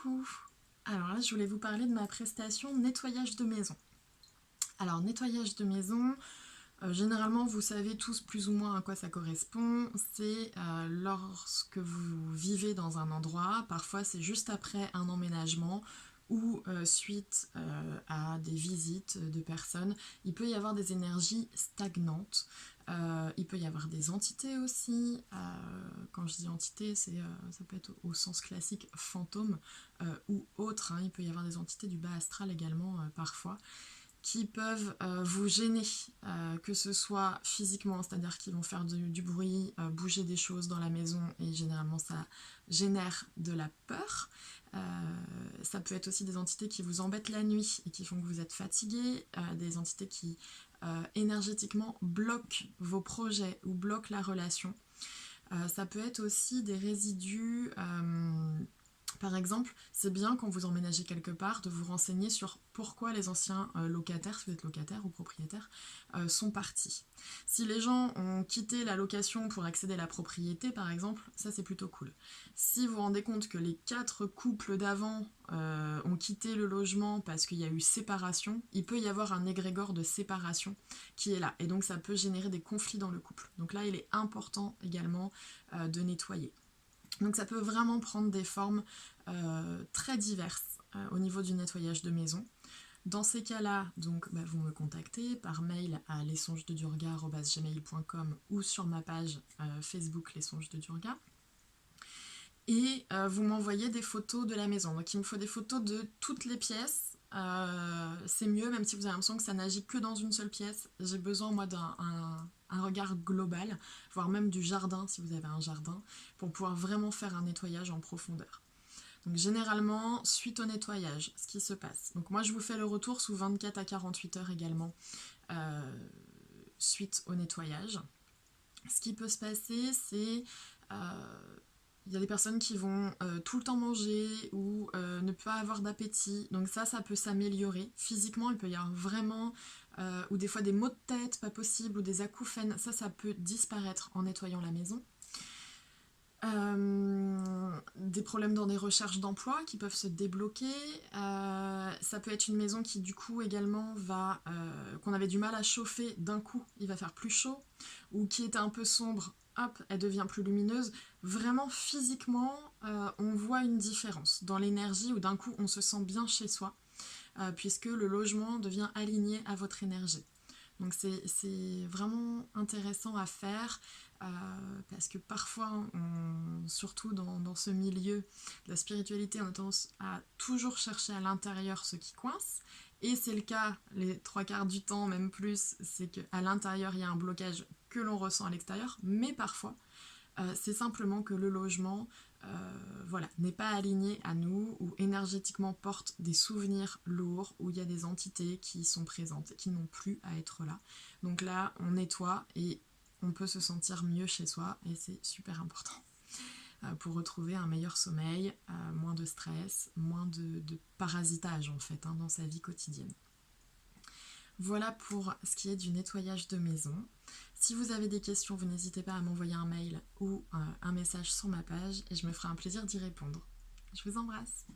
Coucou! Alors là, je voulais vous parler de ma prestation nettoyage de maison. Alors, nettoyage de maison, généralement, vous savez tous plus ou moins à quoi ça correspond. C'est lorsque vous vivez dans un endroit, parfois c'est juste après un emménagement ou suite à des visites de personnes, il peut y avoir des énergies stagnantes. Il peut y avoir des entités aussi. Quand je dis entité, ça peut être au sens classique fantôme ou autre, hein. Il peut y avoir des entités du bas astral également parfois qui peuvent vous gêner, que ce soit physiquement, c'est-à-dire qu'ils vont faire du bruit, bouger des choses dans la maison et généralement ça génère de la peur. Ça peut être aussi des entités qui vous embêtent la nuit et qui font que vous êtes fatigué, des entités qui énergétiquement bloquent vos projets ou bloquent la relation. Ça peut être aussi des résidus. Par exemple, c'est bien quand vous emménagez quelque part de vous renseigner sur pourquoi les anciens locataires, si vous êtes locataire ou propriétaire, sont partis. Si les gens ont quitté la location pour accéder à la propriété, par exemple, ça c'est plutôt cool. Si vous vous rendez compte que les 4 couples d'avant ont quitté le logement parce qu'il y a eu séparation, il peut y avoir un égrégore de séparation qui est là. Et donc ça peut générer des conflits dans le couple. Donc là, il est important également de nettoyer. Donc ça peut vraiment prendre des formes très diverses au niveau du nettoyage de maison. Dans ces cas-là, donc, vous me contactez par mail à lesongesdedurga@gmail.com ou sur ma page Facebook Les Songes de Durga. Et vous m'envoyez des photos de la maison. Donc il me faut des photos de toutes les pièces. C'est mieux, même si vous avez l'impression que ça n'agit que dans une seule pièce. J'ai besoin, moi, d'un regard global, voire même du jardin, si vous avez un jardin, pour pouvoir vraiment faire un nettoyage en profondeur. Donc généralement, suite au nettoyage, ce qui se passe. Donc moi, je vous fais le retour sous 24 à 48 heures également, suite au nettoyage. Ce qui peut se passer, c'est... il y a des personnes qui vont tout le temps manger ou ne pas avoir d'appétit. Donc ça peut s'améliorer. Physiquement, il peut y avoir vraiment... ou des fois des maux de tête pas possibles ou des acouphènes. Ça peut disparaître en nettoyant la maison. Des problèmes dans des recherches d'emploi qui peuvent se débloquer. Ça peut être une maison qui du coup également va... qu'on avait du mal à chauffer, d'un coup il va faire plus chaud. Ou qui était un peu sombre, hop, elle devient plus lumineuse. Vraiment physiquement, on voit une différence dans l'énergie où d'un coup on se sent bien chez soi, puisque le logement devient aligné à votre énergie. Donc c'est vraiment intéressant à faire parce que parfois, surtout dans ce milieu de la spiritualité, on a tendance à toujours chercher à l'intérieur ce qui coince. Et c'est le cas les 3/4 du temps, même plus, c'est qu'à l'intérieur, il y a un blocage que l'on ressent à l'extérieur. Mais parfois, c'est simplement que le logement n'est pas aligné à nous ou énergétiquement porte des souvenirs lourds où il y a des entités qui sont présentes et qui n'ont plus à être là. Donc là, on nettoie et on peut se sentir mieux chez soi et c'est super important pour retrouver un meilleur sommeil, moins de stress, moins de parasitage en fait dans sa vie quotidienne. Voilà pour ce qui est du nettoyage de maison. Si vous avez des questions, vous n'hésitez pas à m'envoyer un mail ou un message sur ma page et je me ferai un plaisir d'y répondre. Je vous embrasse.